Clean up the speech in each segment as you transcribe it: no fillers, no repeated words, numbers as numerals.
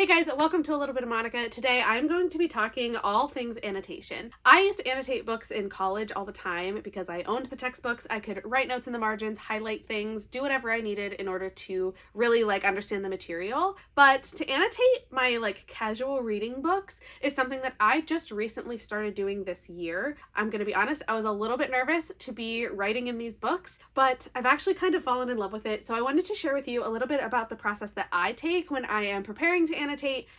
Hey guys, welcome to A Little Bit of Monica. Today I'm going to be talking all things annotation. I used to annotate books in college all the time because I owned the textbooks. I could write notes in the margins, highlight things, do whatever I needed in order to really understand the material. But to annotate my casual reading books is something that I just recently started doing this year. I'm going to be honest, I was a little bit nervous to be writing in these books, but I've actually kind of fallen in love with it. So I wanted to share with you a little bit about the process that I take when I am preparing to annotate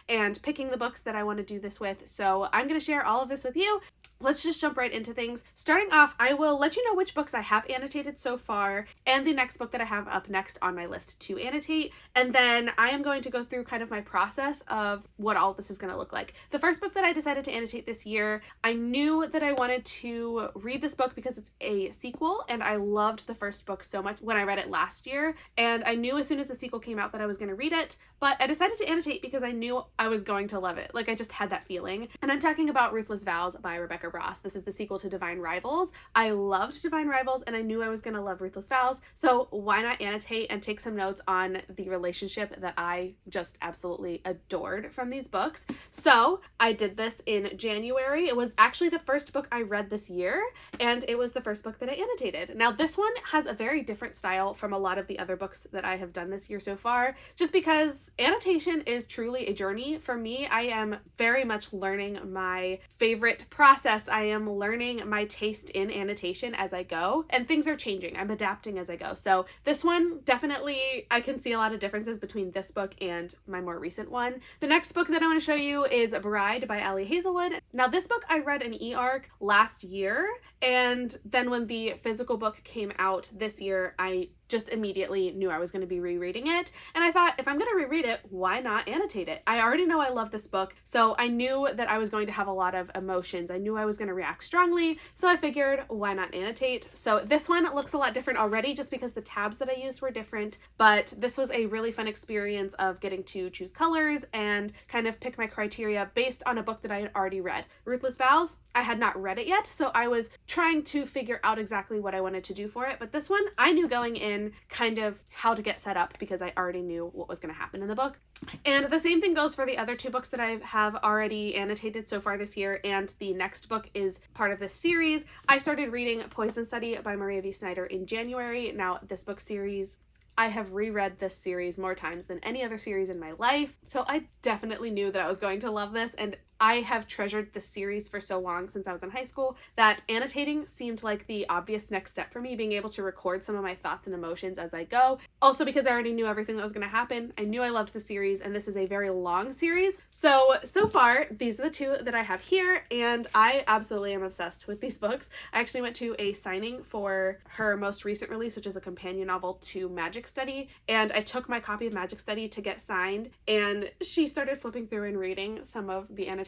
and picking the books that I want to do this with. So I'm going to share all of this with you. Let's just jump right into things. Starting off, I will let you know which books I have annotated so far and the next book that I have up next on my list to annotate. And then I am going to go through kind of my process of what all of this is going to look like. The first book that I decided to annotate this year, I knew that I wanted to read this book because it's a sequel and I loved the first book so much when I read it last year. And I knew as soon as the sequel came out that I was going to read it, but I decided to annotate because I knew I was going to love it. I just had that feeling. And I'm talking about Ruthless Vows by Rebecca Ross. This is the sequel to Divine Rivals. I loved Divine Rivals and I knew I was going to love Ruthless Vows, so why not annotate and take some notes on the relationship that I just absolutely adored from these books. So I did this in January. It was actually the first book I read this year and it was the first book that I annotated. Now this one has a very different style from a lot of the other books that I have done this year so far, just because annotation is truly a journey. For me, I am very much learning my favorite process. I am learning my taste in annotation as I go, and things are changing. I'm adapting as I go. So this one, definitely, I can see a lot of differences between this book and my more recent one. The next book that I want to show you is Bride by Ali Hazelwood. Now this book I read in e-arc last year, and then when the physical book came out this year, I just immediately knew I was going to be rereading it. And I thought, if I'm going to reread it, why not annotate it? I already know I love this book, so I knew that I was going to have a lot of emotions. I knew I was going to react strongly, so I figured, why not annotate? So this one looks a lot different already just because the tabs that I used were different, but this was a really fun experience of getting to choose colors and kind of pick my criteria based on a book that I had already read. Ruthless Vows, I had not read it yet, so I was trying to figure out exactly what I wanted to do for it, but this one, I knew going in kind of how to get set up because I already knew what was going to happen in the book. And the same thing goes for the other two books that I have already annotated so far this year, and the next book is part of this series. I started reading Poison Study by Maria V. Snyder in January. Now, this book series, I have reread this series more times than any other series in my life, so I definitely knew that I was going to love this, and I have treasured this series for so long since I was in high school that annotating seemed like the obvious next step for me, being able to record some of my thoughts and emotions as I go. Also because I already knew everything that was going to happen, I knew I loved the series, and this is a very long series. So far, these are the two that I have here, and I absolutely am obsessed with these books. I actually went to a signing for her most recent release, which is a companion novel to Magic Study, and I took my copy of Magic Study to get signed, and she started flipping through and reading some of the annotations,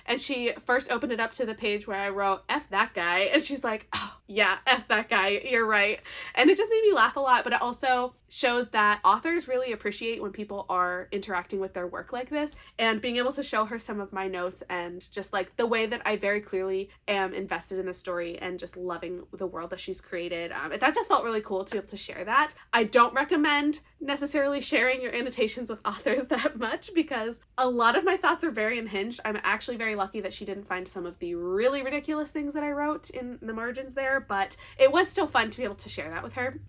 and she first opened it up to the page where I wrote F that guy, and she's like, oh yeah, F that guy, you're right. And it just made me laugh a lot, but it also shows that authors really appreciate when people are interacting with their work like this, and being able to show her some of my notes and just the way that I very clearly am invested in the story and just loving the world that she's created. That just felt really cool to be able to share that. I don't recommend necessarily sharing your annotations with authors that much because a lot of my thoughts are very unhinged. I'm actually very lucky that she didn't find some of the really ridiculous things that I wrote in the margins there, but it was still fun to be able to share that with her.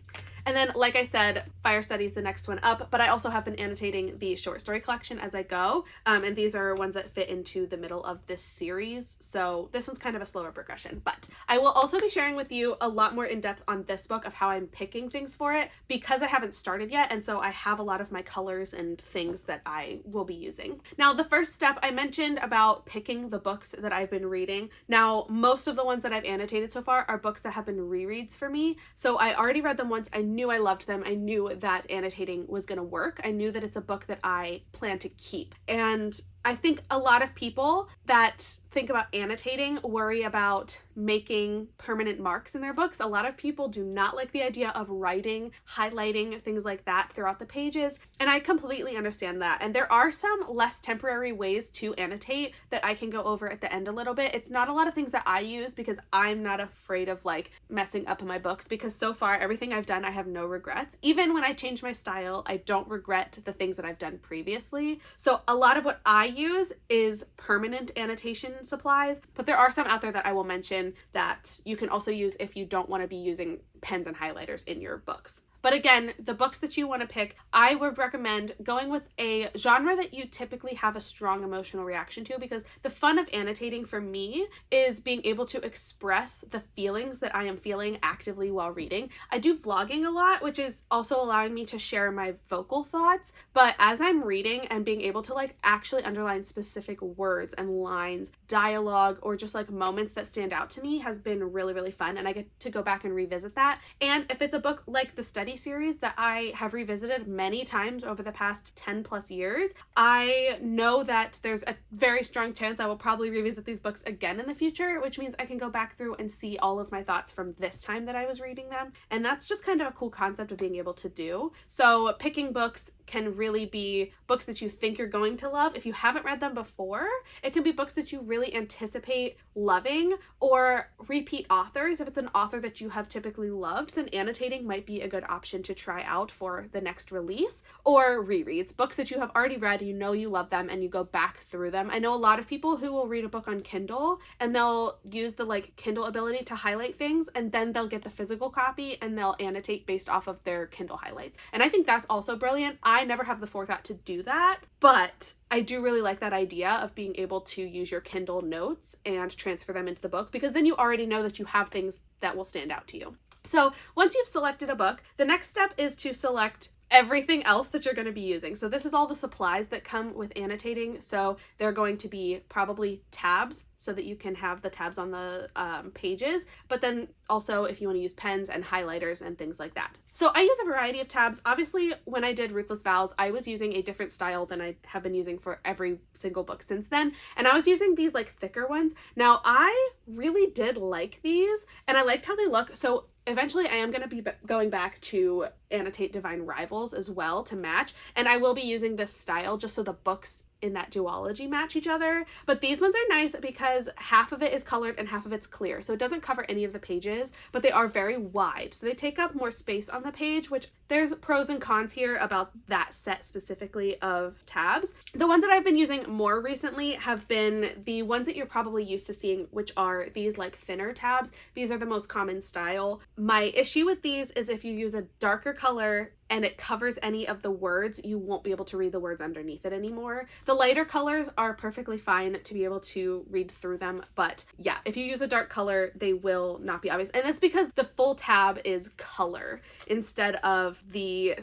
And then, like I said, Fire Study is the next one up, but I also have been annotating the short story collection as I go, and these are ones that fit into the middle of this series, so this one's kind of a slower progression. But I will also be sharing with you a lot more in depth on this book of how I'm picking things for it because I haven't started yet, and so I have a lot of my colors and things that I will be using. Now, the first step I mentioned about picking the books that I've been reading. Now, most of the ones that I've annotated so far are books that have been rereads for me, so I already read them once. I knew I loved them. I knew that annotating was going to work. I knew that it's a book that I plan to keep. And I think a lot of people that think about annotating worry about making permanent marks in their books. A lot of people do not like the idea of writing, highlighting, things like that throughout the pages, and I completely understand that. And there are some less temporary ways to annotate that I can go over at the end a little bit. It's not a lot of things that I use because I'm not afraid of like messing up my books, because so far everything I've done I have no regrets. Even when I change my style, I don't regret the things that I've done previously. So a lot of what I use is permanent annotation supplies, but there are some out there that I will mention that you can also use if you don't want to be using pens and highlighters in your books. But again, the books that you want to pick, I would recommend going with a genre that you typically have a strong emotional reaction to, because the fun of annotating for me is being able to express the feelings that I am feeling actively while reading. I do vlogging a lot, which is also allowing me to share my vocal thoughts, but as I'm reading and being able to like actually underline specific words and lines, dialogue, or just like moments that stand out to me has been really, really fun, and I get to go back and revisit that. And if it's a book like the study series that I have revisited many times over the past 10 plus years, I know that there's a very strong chance I will probably revisit these books again in the future, which means I can go back through and see all of my thoughts from this time that I was reading them. And that's just kind of a cool concept of being able to do. So picking books can really be books that you think you're going to love. If you haven't read them before, it can be books that you really anticipate loving, or repeat authors. If it's an author that you have typically loved, then annotating might be a good option to try out for the next release. Or rereads, books that you have already read, you know you love them, and you go back through them. I know a lot of people who will read a book on Kindle and they'll use the like Kindle ability to highlight things, and then they'll get the physical copy and they'll annotate based off of their Kindle highlights. And I think that's also brilliant. I never have the forethought to do that, but I do really like that idea of being able to use your Kindle notes and transfer them into the book, because then you already know that you have things that will stand out to you. So once you've selected a book, the next step is to select everything else that you're going to be using. So this is all the supplies that come with annotating. So they're going to be probably tabs, so that you can have the tabs on the pages, but then also if you want to use pens and highlighters and things like that. So I use a variety of tabs. Obviously, when I did Ruthless Vows, I was using a different style than I have been using for every single book since then, and I was using these like thicker ones. Now, I really did like these, and I liked how they look. So eventually I am going to be going back to annotate Divine Rivals as well to match, and I will be using this style just so the books in that duology match each other. But these ones are nice because half of it is colored and half of it's clear, so it doesn't cover any of the pages, but they are very wide, so they take up more space on the page, which there's pros and cons here about that set specifically of tabs. The ones that I've been using more recently have been the ones that you're probably used to seeing, which are these like thinner tabs. These are the most common style. My issue with these is if you use a darker color and it covers any of the words, you won't be able to read the words underneath it anymore. The lighter colors are perfectly fine to be able to read through them, but yeah, if you use a dark color, they will not be obvious. And that's because the full tab is color instead of the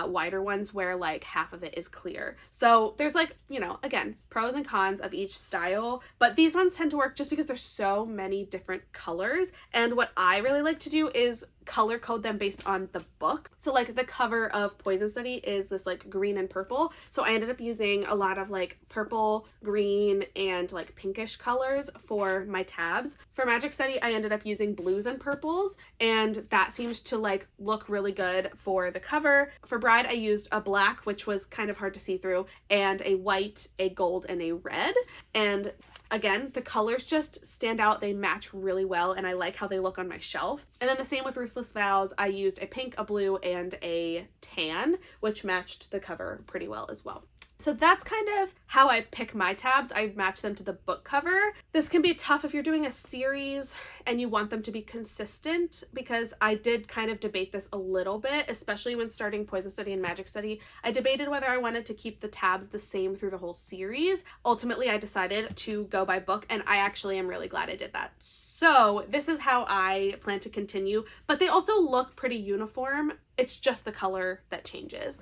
wider ones where like half of it is clear. So there's like, you know, again, pros and cons of each style, but these ones tend to work just because there's so many different colors. And what I really like to do is color code them based on the book. So like the cover of Poison Study is this like green and purple, so I ended up using a lot of like purple, green, and like pinkish colors for my tabs. For Magic Study, I ended up using blues and purples, and that seemed to like look really good for the cover. For Bride, I used a black, which was kind of hard to see through, and a white, a gold, and a red, and again, the colors just stand out. They match really well, and I like how they look on my shelf. And then the same with Ruthless Vows. I used a pink, a blue, and a tan, which matched the cover pretty well as well. So that's kind of how I pick my tabs. I match them to the book cover. This can be tough if you're doing a series and you want them to be consistent, because I did kind of debate this a little bit, especially when starting Poison Study and Magic Study. I debated whether I wanted to keep the tabs the same through the whole series. Ultimately, I decided to go by book, and I actually am really glad I did that. So this is how I plan to continue, but they also look pretty uniform. It's just the color that changes.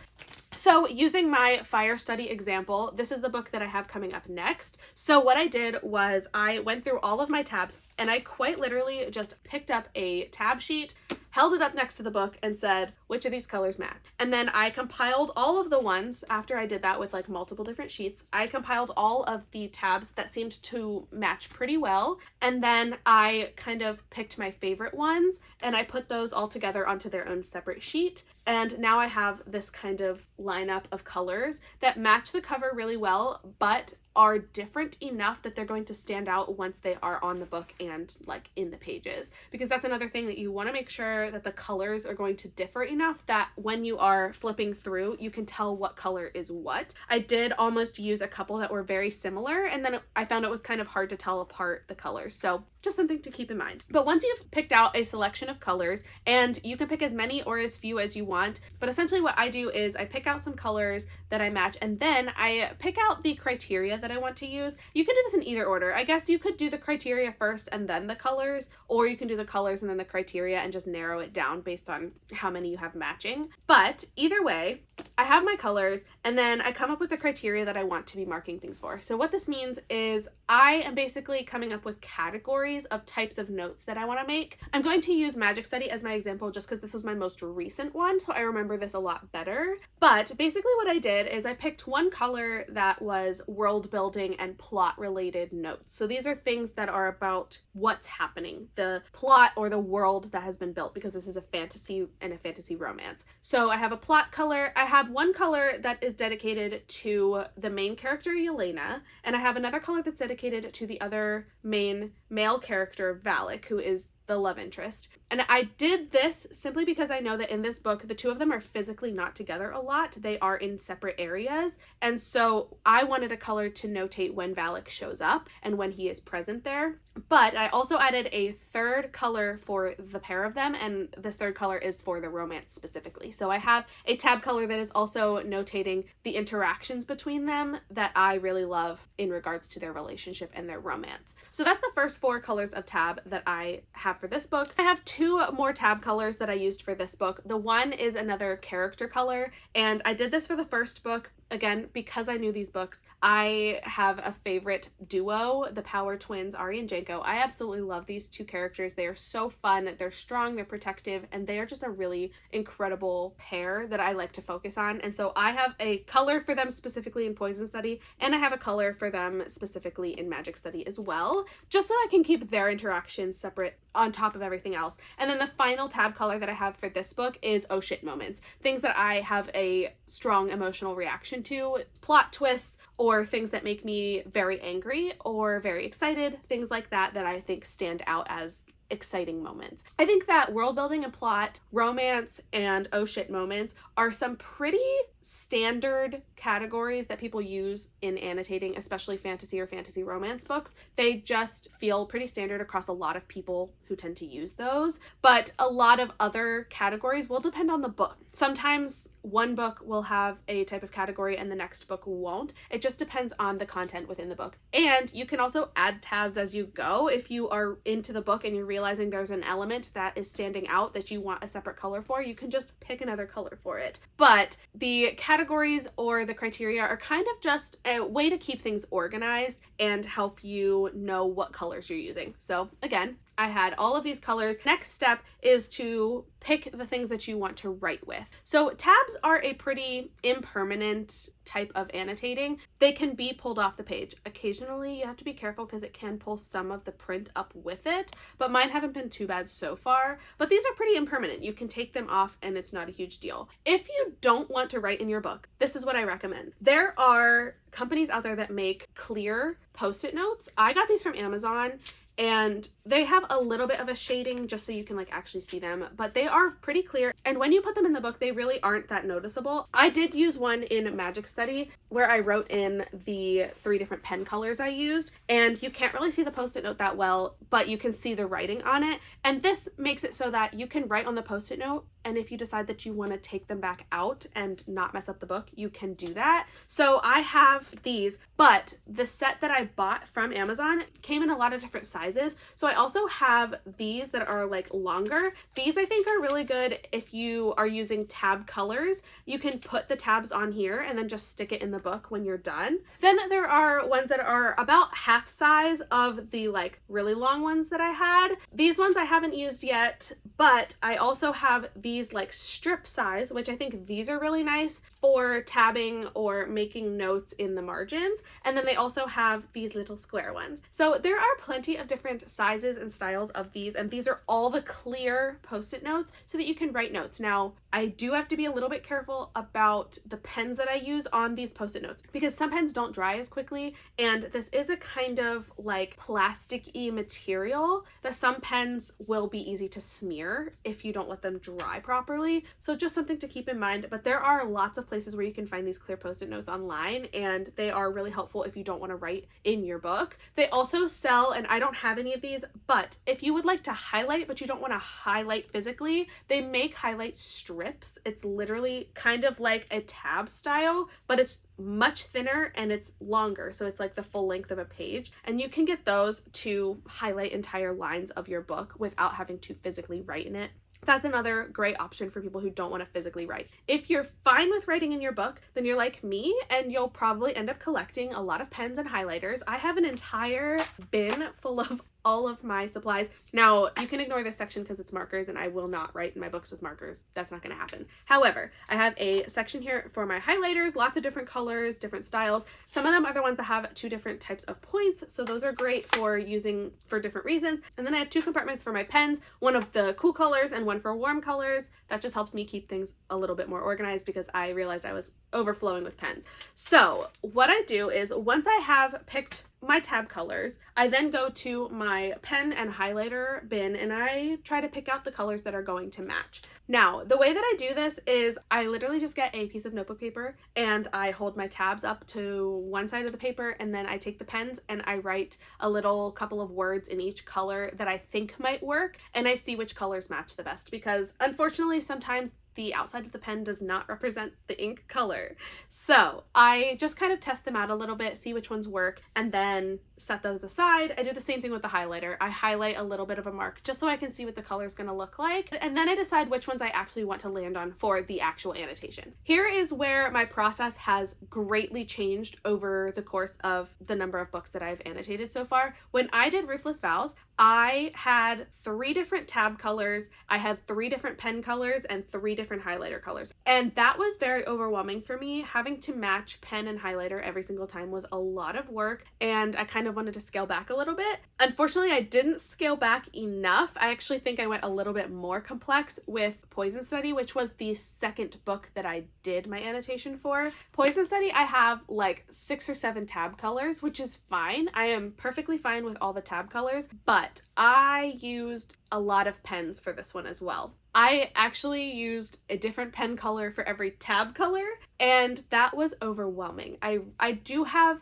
So using my Fire Study example, this is the book that I have coming up next. So what I did was I went through all of my tabs, and I quite literally just picked up a tab sheet, held it up next to the book and said, which of these colors match? And then I compiled all of the ones after I did that with like multiple different sheets. I compiled all of the tabs that seemed to match pretty well. And then I kind of picked my favorite ones and I put those all together onto their own separate sheet. And now I have this kind of lineup of colors that match the cover really well, but are different enough that they're going to stand out once they are on the book and like in the pages. Because that's another thing, that you want to make sure that the colors are going to differ enough that when you are flipping through, you can tell what color is what. I did almost use a couple that were very similar, and then I found it was kind of hard to tell apart the colors. So just something to keep in mind. But once you've picked out a selection of colors, and you can pick as many or as few as you want, but essentially what I do is I pick out some colors that I match, and then I pick out the criteria that I want to use. You can do this in either order. I guess you could do the criteria first and then the colors, or you can do the colors and then the criteria and just narrow it down based on how many you have matching. But either way, I have my colors and then I come up with the criteria that I want to be marking things for. So what this means is I am basically coming up with categories of types of notes that I want to make. I'm going to use Magic Study as my example just because this was my most recent one, so I remember this a lot better. But basically what I did is I picked one color that was world building and plot related notes. So these are things that are about what's happening, the plot or the world that has been built, because this is a fantasy and a fantasy romance. So I have a plot color. I have one color that is dedicated to the main character, Yelena, and I have another color that's dedicated to the other main male character, Valak, who is the love interest. And I did this simply because I know that in this book, the two of them are physically not together a lot. They are in separate areas. And so I wanted a color to notate when Valak shows up and when he is present there. But I also added a third color for the pair of them, and this third color is for the romance specifically. So I have a tab color that is also notating the interactions between them that I really love in regards to their relationship and their romance. So that's the first 4 colors of tab that I have for this book. I have 2 more tab colors that I used for this book. The one is another character color, and I did this for the first book. Again, because I knew these books, I have a favorite duo, the Power Twins, Ari and Janko. I absolutely love these 2 characters. They are so fun, they're strong, they're protective, and they are just a really incredible pair that I like to focus on. And so I have a color for them specifically in Poison Study, and I have a color for them specifically in Magic Study as well, just so I can keep their interactions separate on top of everything else. And then the final tab color that I have for this book is oh shit moments, things that I have a strong emotional reaction to, plot twists, or things that make me very angry or very excited, things like that that I think stand out as exciting moments. I think that world building and plot, romance, and oh shit moments are some pretty standard categories that people use in annotating, especially fantasy or fantasy romance books. They just feel pretty standard across a lot of people who tend to use those, but a lot of other categories will depend on the book. Sometimes one book will have a type of category and the next book won't. It just depends on the content within the book. And you can also add tabs as you go. If you are into the book and you're realizing there's an element that is standing out that you want a separate color for, you can just pick another color for it. But the categories or the criteria are kind of just a way to keep things organized and help you know what colors you're using. So again, I had all of these colors. Next step is to pick the things that you want to write with. So tabs are a pretty impermanent type of annotating. They can be pulled off the page. Occasionally you have to be careful because it can pull some of the print up with it, but mine haven't been too bad so far. But these are pretty impermanent. You can take them off and it's not a huge deal. If you don't want to write in your book, this is what I recommend. There are companies out there that make clear post-it notes. I got these from Amazon, and they have a little bit of a shading just so you can like actually see them, but they are pretty clear, and when you put them in the book they really aren't that noticeable. I did use one in Magic Study where I wrote in the 3 different pen colors I used, and you can't really see the post-it note that well, but you can see the writing on it, and this makes it so that you can write on the post-it note, and if you decide that you want to take them back out and not mess up the book, you can do that. So I have these, but the set that I bought from Amazon came in a lot of different sizes. sizes. So I also have these that are like longer. These I think are really good if you are using tab colors. You can put the tabs on here and then just stick it in the book when you're done. Then there are ones that are about half size of the like really long ones that I had. These ones I haven't used yet, but I also have these like strip size, which I think these are really nice for tabbing or making notes in the margins. And then they also have these little square ones. So there are plenty of different sizes and styles of these, and these are all the clear post-it notes so that you can write notes. Now, I do have to be a little bit careful about the pens that I use on these post-it notes because some pens don't dry as quickly, and this is a kind of like plastic-y material that some pens will be easy to smear if you don't let them dry properly. So just something to keep in mind, but there are lots of places where you can find these clear post-it notes online, and they are really helpful if you don't want to write in your book. They also sell, and I don't have any of these, but if you would like to highlight but you don't want to highlight physically, they make highlight strips. It's literally kind of like a tab style, but it's much thinner and it's longer, so it's like the full length of a page, and you can get those to highlight entire lines of your book without having to physically write in it. That's another great option for people who don't want to physically write. If you're fine with writing in your book, then you're like me and you'll probably end up collecting a lot of pens and highlighters. I have an entire bin full of all of my supplies. Now, you can ignore this section because it's markers, and I will not write in my books with markers. That's not going to happen. However, I have a section here for my highlighters, lots of different colors, different styles. Some of them are the ones that have 2 different types of points, so those are great for using for different reasons. And then I have 2 compartments for my pens, one of the cool colors and one for warm colors. That just helps me keep things a little bit more organized because I realized I was overflowing with pens. So what I do is once I have picked my tab colors, I then go to my pen and highlighter bin and I try to pick out the colors that are going to match. Now, the way that I do this is I literally just get a piece of notebook paper and I hold my tabs up to one side of the paper, and then I take the pens and I write a little couple of words in each color that I think might work, and I see which colors match the best because unfortunately sometimes the outside of the pen does not represent the ink color. So I just kind of test them out a little bit, see which ones work, and then set those aside. I do the same thing with the highlighter. I highlight a little bit of a mark just so I can see what the color is going to look like, and then I decide which ones I actually want to land on for the actual annotation. Here is where my process has greatly changed over the course of the number of books that I've annotated so far. When I did Ruthless Vows, I had 3 different tab colors, I had 3 different pen colors, and 3 different highlighter colors. And that was very overwhelming for me. Having to match pen and highlighter every single time was a lot of work, and I kind of wanted to scale back a little bit. Unfortunately, I didn't scale back enough. I actually think I went a little bit more complex with Poison Study, which was the second book that I did my annotation for. Poison Study, I have like 6 or 7 tab colors, which is fine. I am perfectly fine with all the tab colors, but I used a lot of pens for this one as well. I actually used a different pen color for every tab color, and that was overwhelming. I don't have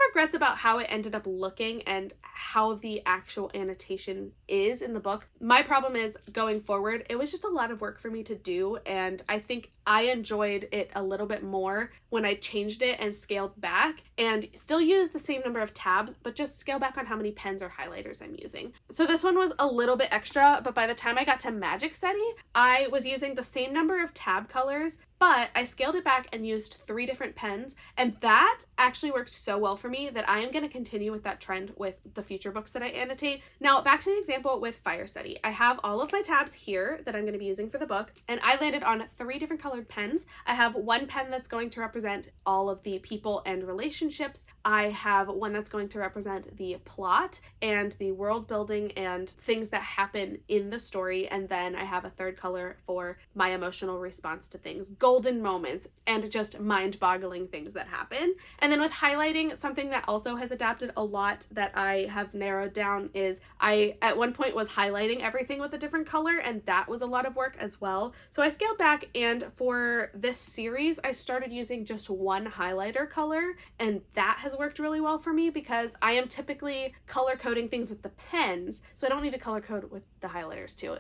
regrets about how it ended up looking and how the actual annotation is in the book. My problem is going forward, it was just a lot of work for me to do, and I think I enjoyed it a little bit more when I changed it and scaled back and still use the same number of tabs, but just scale back on how many pens or highlighters I'm using. So this one was a little bit extra, but by the time I got to Magic Study, I was using the same number of tab colors, but I scaled it back and used 3 different pens, and that actually worked so well for me that I am going to continue with that trend with the future books that I annotate. Now, back to the example with Fire Study. I have all of my tabs here that I'm going to be using for the book, and I landed on 3 different colored pens. I have one pen that's going to represent all of the people and relationships. I have one that's going to represent the plot and the world building and things that happen in the story, and then I have a 3rd color for my emotional response to things, golden moments, and just mind-boggling things that happen. And then with highlighting, something that also has adapted a lot that I have narrowed down is I at one point was highlighting everything with a different color, and that was a lot of work as well. So I scaled back, and for this series I started using just one highlighter color, and that has worked really well for me because I am typically color coding things with the pens, so I don't need to color code with the highlighters too.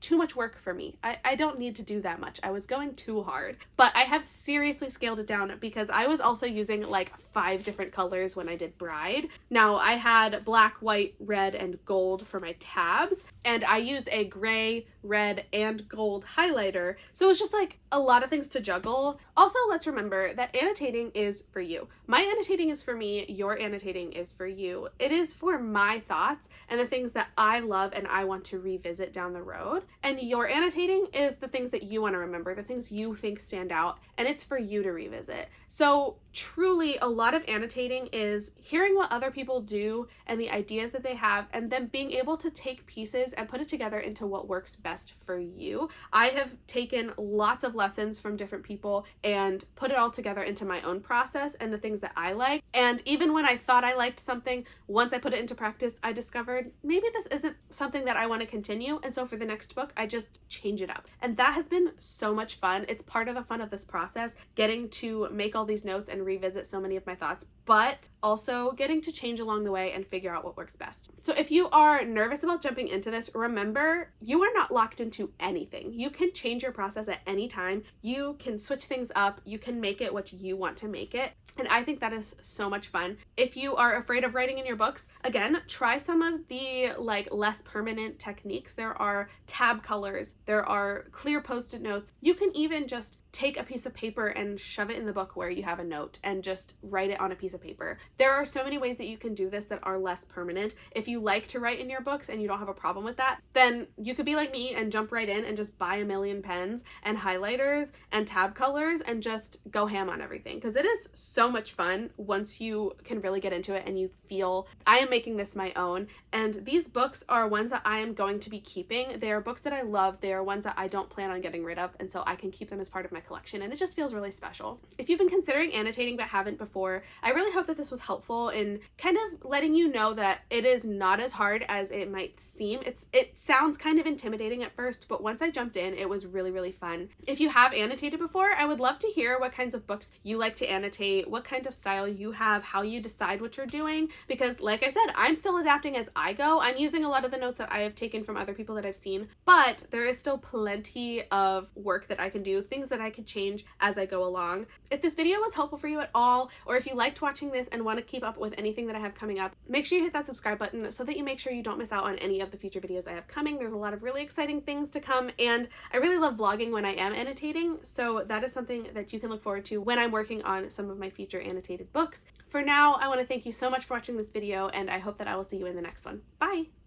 too much work for me. I don't need to do that much. I was going too hard. But I have seriously scaled it down because I was also using like 5 different colors when I did Bride. Now I had black, white, red, and gold for my tabs, and I used a gray, red, and gold highlighter. So it's just like a lot of things to juggle. Also, let's remember that annotating is for you. My annotating is for me, your annotating is for you. It is for my thoughts and the things that I love and I want to revisit down the road. And your annotating is the things that you want to remember, the things you think stand out, and it's for you to revisit. So truly, a lot of annotating is hearing what other people do and the ideas that they have, and then being able to take pieces and put it together into what works best for you. I have taken lots of lessons from different people and put it all together into my own process and the things that I like. And even when I thought I liked something, once I put it into practice, I discovered maybe this isn't something that I want to continue. And so for the next book, I just change it up. And that has been so much fun. It's part of the fun of this process, getting to make all these notes and revisit so many of my thoughts, but also getting to change along the way and figure out what works best. So if you are nervous about jumping into this, remember, you are not locked into anything. You can change your process at any time. You can switch things up. You can make it what you want to make it. And I think that is so much fun. If you are afraid of writing in your books, again, try some of the like less permanent techniques. There are tab colors, there are clear post-it notes. You can even just take a piece of paper and shove it in the book where you have a note and just write it on a piece of paper. There are so many ways that you can do this that are less permanent. If you like to write in your books and you don't have a problem with that, then you could be like me and jump right in and just buy a million pens and highlighters and tab colors and just go ham on everything, because it is so much fun once you can really get into it and you feel, I am making this my own. And these books are ones that I am going to be keeping. They are books that I love. They are ones that I don't plan on getting rid of, and so I can keep them as part of my collection, and it just feels really special. If you've been considering annotating but haven't before, I really hope that this was helpful in kind of letting you know that it is not as hard as it might seem. It sounds kind of intimidating at first, but once I jumped in, it was really, really fun. If you have annotated before, I would love to hear what kinds of books you like to annotate, what kind of style you have, how you decide what you're doing, because like I said, I'm still adapting as I go. I'm using a lot of the notes that I have taken from other people that I've seen, but there is still plenty of work that I can do, things that I could change as I go along. If this video was helpful for you at all, or if you liked watching this and want to keep up with anything that I have coming up, make sure you hit that subscribe button so that you make sure you don't miss out on any of the future videos I have coming. There's a lot of really exciting things to come, and I really love vlogging when I am annotating, so that is something that you can look forward to when I'm working on some of my future annotated books. For now, I want to thank you so much for watching this video, and I hope that I will see you in the next one. Bye!